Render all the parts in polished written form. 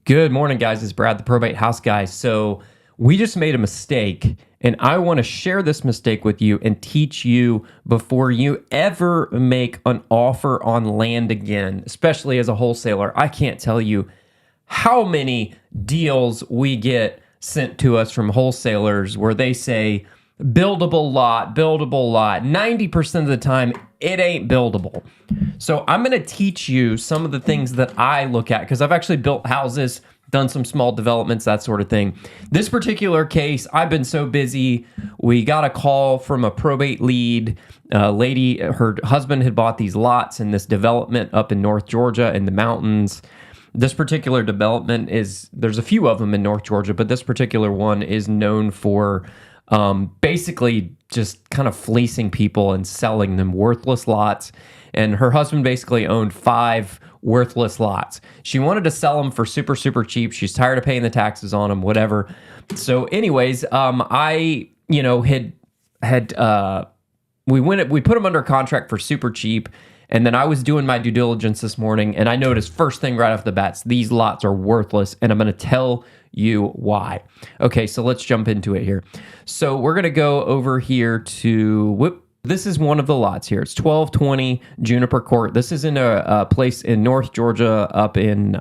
Good morning, guys. It's Brad, the Probate House Guy. So we just made a mistake, and I want to share this mistake with you and teach you before you ever make an offer on land again, especially as a wholesaler. I can't tell you how many deals we get sent to us from wholesalers where they say, buildable lot, buildable lot. 90% of the time, it ain't buildable. So I'm going to teach you some of the things that I look at because I've actually built houses, done some small developments, that sort of thing. This particular case, I've been so busy. We got a call from a probate lead. Lady, her husband had bought these lots in this development up in North Georgia in the mountains. This particular development there's a few of them in North Georgia, but this particular one is known for basically just kind of fleecing people and selling them worthless lots. And her husband basically owned 5 worthless lots. She wanted to sell them for super, super cheap. She's tired of paying the taxes on them, whatever. So anyways, we put them under contract for super cheap. And then I was doing my due diligence this morning, and I noticed first thing right off the bat, these lots are worthless, and I'm going to tell you why. Okay, so let's jump into it here. So we're going to go over here to, this is one of the lots here. It's 1220 Juniper Court. This is in a place in North Georgia up in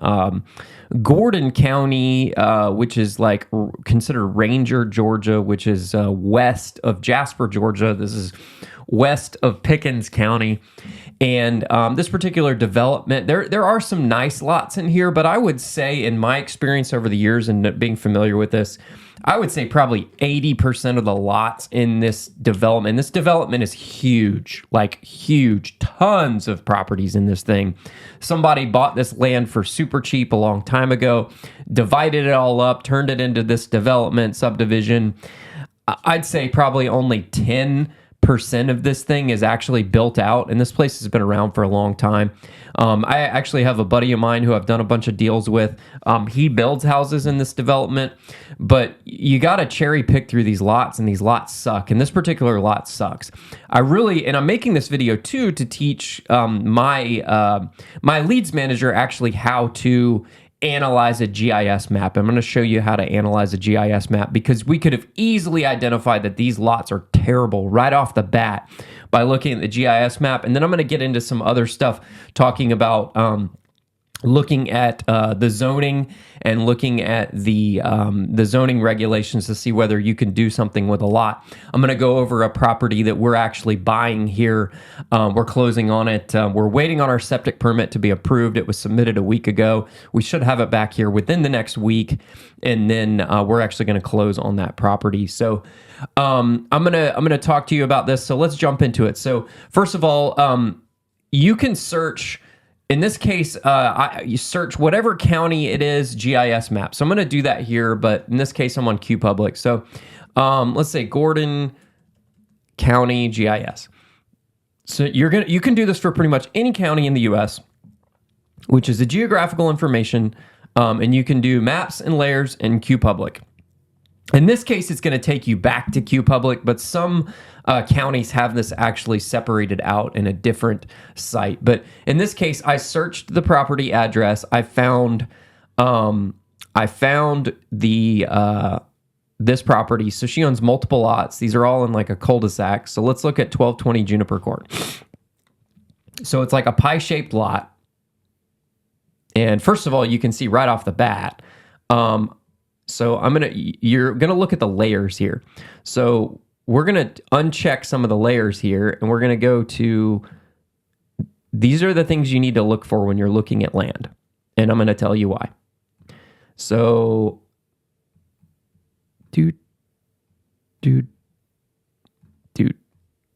Gordon County, which is like considered Ranger, Georgia, which is west of Jasper, Georgia. This is west of Pickens County. And this particular development, there are some nice lots in here, but I would say in my experience over the years and being familiar with this, I would say probably 80% of the lots in this development is huge, like huge, tons of properties in this thing. Somebody bought this land for super cheap a long time ago, divided it all up, turned it into this development subdivision. I'd say probably only 10% of this thing is actually built out, and this place has been around for a long time. I actually have a buddy of mine who I've done a bunch of deals with. He builds houses in this development, but you got to cherry pick through these lots, and these lots suck, and this particular lot sucks. I'm making this video too to teach my leads manager actually how to analyze a GIS map. I'm going to show you how to analyze a GIS map because we could have easily identified that these lots are terrible right off the bat by looking at the GIS map. And then I'm going to get into some other stuff talking about looking at the zoning and looking at the zoning regulations to see whether you can do something with a lot. I'm going to go over a property that we're actually buying here. We're closing on it. We're waiting on our septic permit to be approved. It was submitted a week ago. We should have it back here within the next week, and then we're actually going to close on that property. So I'm gonna talk to you about this. So let's jump into it. So first of all, you can search. In this case, you search whatever county it is, GIS map. So I'm going to do that here, but in this case, I'm on QPublic. So let's say Gordon County GIS. So you can do this for pretty much any county in the U.S., which is the geographical information, and you can do maps and layers in QPublic. In this case, it's going to take you back to QPublic, but some counties have this actually separated out in a different site. But in this case, I searched the property address. I found the this property. So she owns multiple lots. These are all in like a cul-de-sac. So let's look at 1220 Juniper Court. So it's like a pie-shaped lot. And first of all, you can see right off the bat. So you're gonna look at the layers here. So we're gonna uncheck some of the layers here, and we're gonna go to, these are the things you need to look for when you're looking at land. And I'm gonna tell you why. So, dude.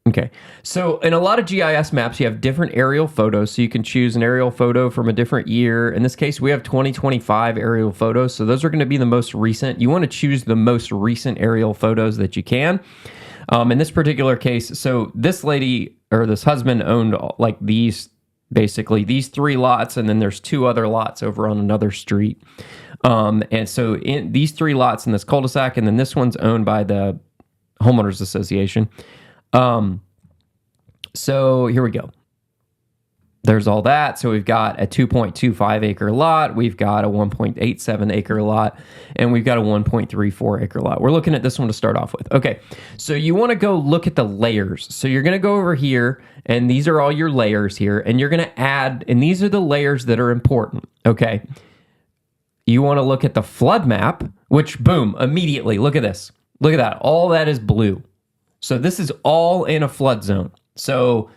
Okay, so in a lot of GIS maps, you have different aerial photos, so you can choose an aerial photo from a different year. In this case, we have 2025 aerial photos, so those are going to be the most recent. You want to choose the most recent aerial photos that you can. In this particular case, so this lady or this husband owned like basically these 3 lots, and then there's 2 other lots over on another street. And so in these 3 lots in this cul-de-sac, and then this one's owned by the homeowners association. So here we go. There's all that. So we've got a 2.25 acre lot, we've got a 1.87 acre lot, and we've got a 1.34 acre lot. We're looking at this one to start off with. Okay, so you want to go look at the layers. So you're going to go over here, and these are all your layers here, and you're going to add, and these are the layers that are important. Okay, you want to look at the flood map, which, boom, immediately, look at this. Look at that. All that is blue. So this is all in a flood zone. So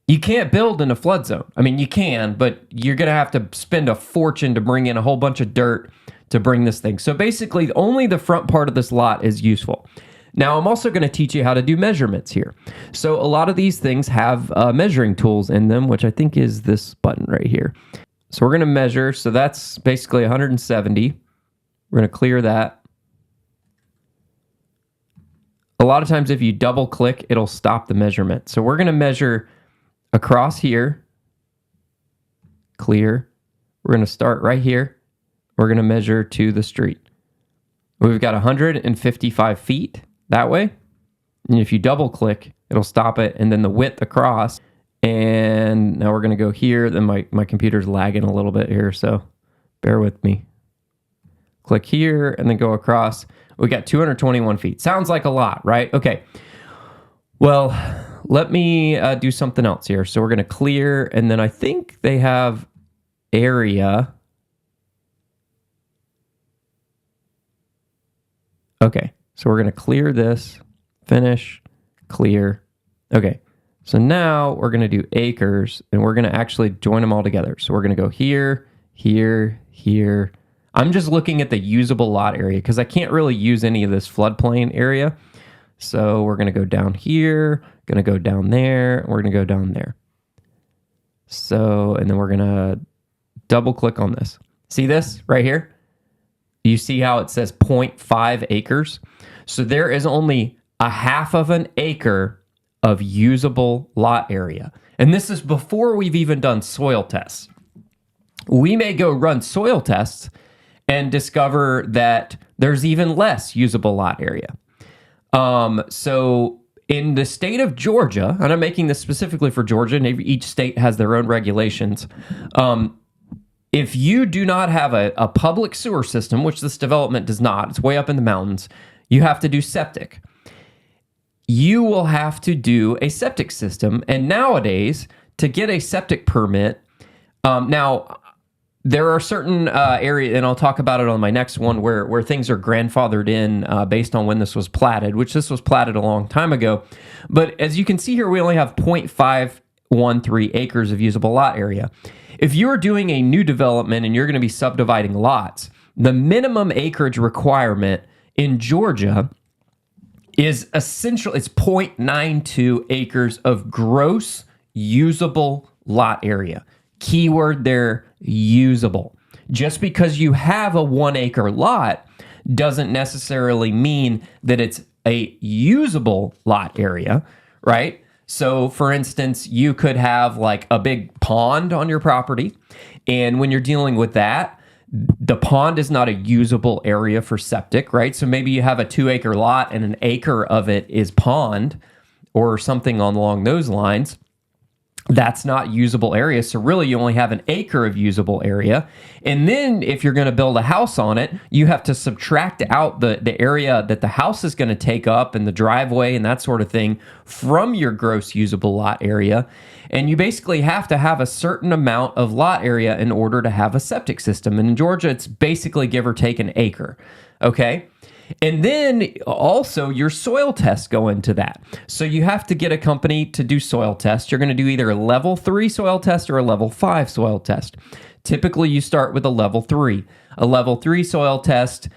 you can't build in a flood zone. I mean, you can, but you're going to have to spend a fortune to bring in a whole bunch of dirt to bring this thing. So basically, only the front part of this lot is useful. Now, I'm also going to teach you how to do measurements here. So a lot of these things have measuring tools in them, which I think is this button right here. So we're going to measure. So that's basically 170. We're going to clear that. A lot of times if you double click, it'll stop the measurement. So we're going to measure across here, clear. We're going to start right here. We're going to measure to the street. We've got 155 feet that way. And if you double click, it'll stop it. And then the width across. And now we're going to go here. Then my computer's lagging a little bit here, so bear with me. Click here and then go across. We got 221 feet. Sounds like a lot, right? Okay. Well, let me do something else here. So we're going to clear, and then I think they have area. Okay. So we're going to clear this, finish, clear. Okay. So now we're going to do acres, and we're going to actually join them all together. So we're going to go here, here, here. I'm just looking at the usable lot area because I can't really use any of this floodplain area. So we're going to go down here, going to go down there, and we're going to go down there. So, and then we're going to double click on this. See this right here? You see how it says 0.5 acres? So there is only a half of an acre of usable lot area. And this is before we've even done soil tests. We may go run soil tests and discover that there's even less usable lot area. So in the state of Georgia, and I'm making this specifically for Georgia, and each state has their own regulations. If you do not have a public sewer system, which this development does not, it's way up in the mountains, you have to do septic. You will have to do a septic system. And nowadays, to get a septic permit, now there are certain areas, and I'll talk about it on my next one, where things are grandfathered in based on when this was platted, which this was platted a long time ago. But as you can see here, we only have 0.513 acres of usable lot area. If you're doing a new development and you're going to be subdividing lots, the minimum acreage requirement in Georgia is essentially, it's 0.92 acres of gross usable lot area. Keyword there, usable. Just because you have a 1 acre lot doesn't necessarily mean that it's a usable lot area, right? So for instance, you could have like a big pond on your property, and when you're dealing with that, the pond is not a usable area for septic, right? So maybe you have a 2 acre lot and an acre of it is pond or something along those lines. That's not usable area. So really you only have an acre of usable area. And then if you're going to build a house on it, you have to subtract out the area that the house is going to take up and the driveway and that sort of thing from your gross usable lot area. And you basically have to have a certain amount of lot area in order to have a septic system. And in Georgia, it's basically give or take an acre. Okay. And then also your soil tests go into that. So you have to get a company to do soil tests. You're going to do either a level 3 soil test or a level 5 soil test. Typically, you start with a level 3. A level 3 soil test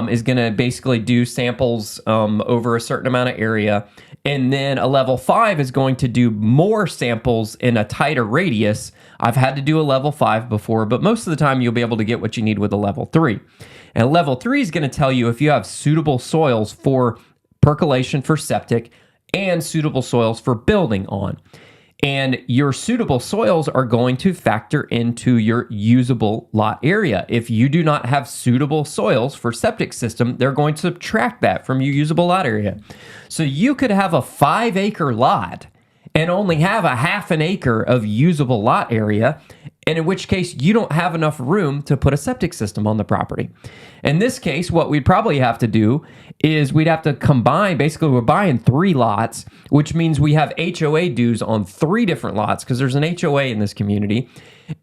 is going to basically do samples over a certain amount of area. And then a level 5 is going to do more samples in a tighter radius. I've had to do a level 5 before, but most of the time you'll be able to get what you need with a level 3. And level 3 is going to tell you if you have suitable soils for percolation for septic and suitable soils for building on. And your suitable soils are going to factor into your usable lot area. If you do not have suitable soils for septic system, they're going to subtract that from your usable lot area. So you could have a 5 acre lot and only have a half an acre of usable lot area, and in which case you don't have enough room to put a septic system on the property. In this case, what we'd probably have to do is we'd have to combine, basically we're buying 3 lots, which means we have HOA dues on 3 different lots because there's an HOA in this community.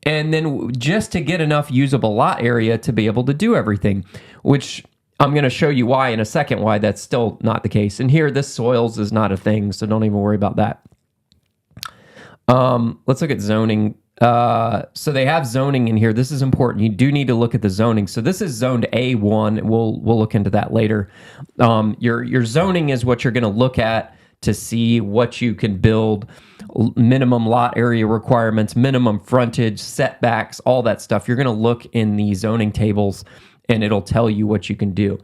And then just to get enough usable lot area to be able to do everything, which I'm going to show you why in a second, why that's still not the case. And here, this soils is not a thing, so don't even worry about that. Let's look at zoning. So they have zoning in here. This is important. You do need to look at the zoning. So this is zoned A1. We'll look into that later. Your zoning is what you're going to look at to see what you can build, minimum lot area requirements, minimum frontage, setbacks, all that stuff. You're going to look in the zoning tables and it'll tell you what you can do.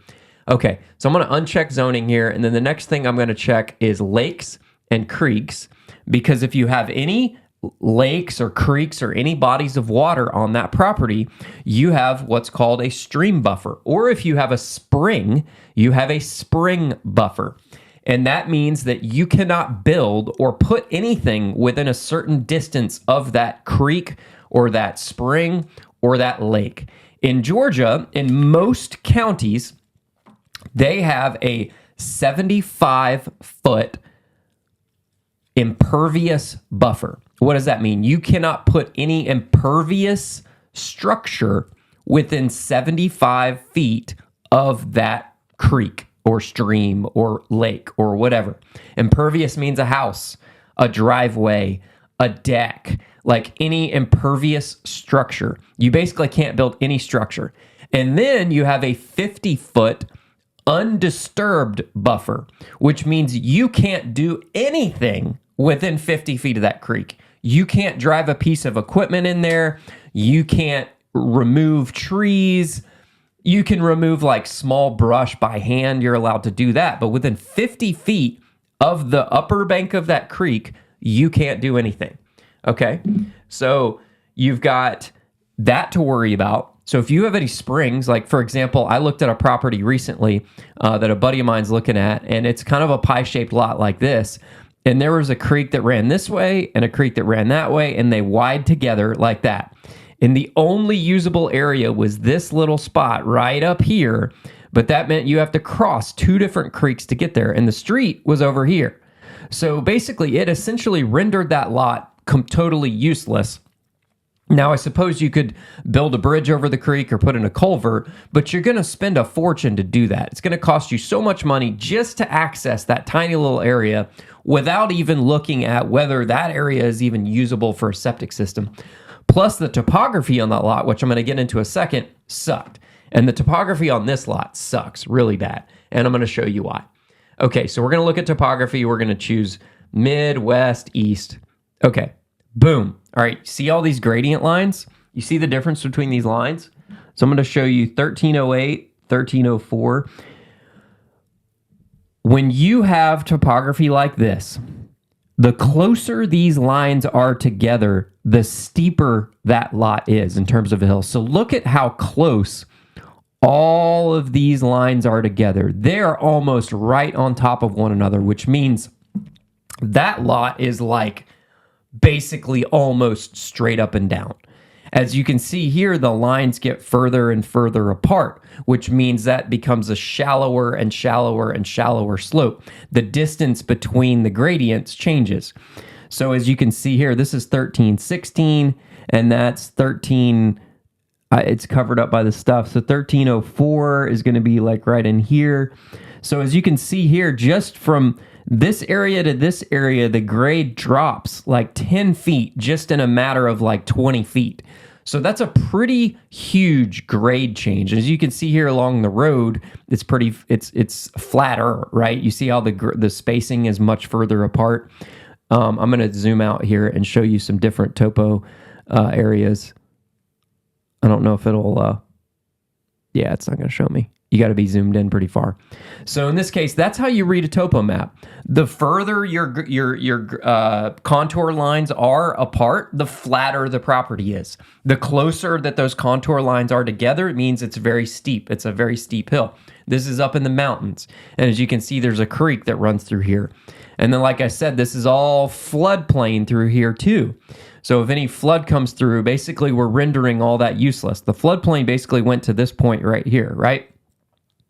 Okay, so I'm going to uncheck zoning here. And then the next thing I'm going to check is lakes and creeks, because if you have any lakes or creeks or any bodies of water on that property, you have what's called a stream buffer. Or if you have a spring, you have a spring buffer. And that means that you cannot build or put anything within a certain distance of that creek or that spring or that lake. In Georgia, in most counties, they have a 75-foot impervious buffer. What does that mean? You cannot put any impervious structure within 75 feet of that creek or stream or lake or whatever. Impervious means a house, a driveway, a deck, like any impervious structure. You basically can't build any structure. And then you have a 50-foot undisturbed buffer, which means you can't do anything within 50 feet of that creek. You can't drive a piece of equipment in there. You can't remove trees. You can remove like small brush by hand. You're allowed to do that. But within 50 feet of the upper bank of that creek, you can't do anything. Okay? So you've got that to worry about. So if you have any springs, like for example, I looked at a property recently that a buddy of mine's looking at, and it's kind of a pie-shaped lot like this. And there was a creek that ran this way and a creek that ran that way, and they wide together like that. And the only usable area was this little spot right up here, but that meant you have to cross 2 different creeks to get there, and the street was over here. So basically, it essentially rendered that lot totally useless. Now, I suppose you could build a bridge over the creek or put in a culvert, but you're going to spend a fortune to do that. It's going to cost you so much money just to access that tiny little area without even looking at whether that area is even usable for a septic system. Plus, the topography on that lot, which I'm going to get into a second, sucked. And the topography on this lot sucks really bad. And I'm going to show you why. Okay, so we're going to look at topography. We're going to choose mid, west, east. Okay, boom. All right, see all these gradient lines? You see the difference between these lines? So I'm going to show you 1308, 1304. When you have topography like this, the closer these lines are together, the steeper that lot is in terms of a hill. So look at how close all of these lines are together. They're almost right on top of one another, which means that lot is like basically almost straight up and down. As you can see here, the lines get further and further apart, which means that becomes a shallower and shallower and shallower slope. The distance between the gradients changes. So as you can see here, this is 1316, and that's 13, it's covered up by the stuff. So 1304 is going to be like right in here. So as you can see here, just from this area to this area, the grade drops like 10 feet just in a matter of like 20 feet. So that's a pretty huge grade change. As you can see here along the road, it's pretty, it's flatter, right? You see how the spacing is much further apart. I'm going to zoom out here and show you some different topo areas. I don't know if it'll, yeah, it's not going to show me. You got to be zoomed in pretty far. So in this case, that's how you read a topo map. The further your contour lines are apart, the flatter the property is. The closer that those contour lines are together, it means it's very steep. It's a very steep hill. This is up in the mountains. And as you can see, there's a creek that runs through here. And then, like I said, this is all floodplain through here too. So if any flood comes through, basically we're rendering all that useless. The floodplain basically went to this point right here, right?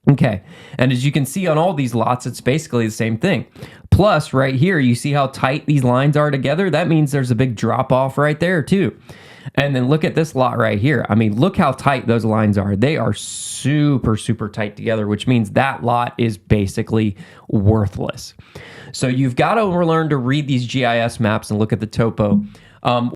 Okay, and as you can see on all these lots, it's basically the same thing. Plus, right here, you see how tight these lines are together? That means there's a big drop off right there too. And then look at this lot right here. I mean, look how tight those lines are. They are super, super tight together, which means that lot is basically worthless. So you've got to learn to read these GIS maps and look at the topo.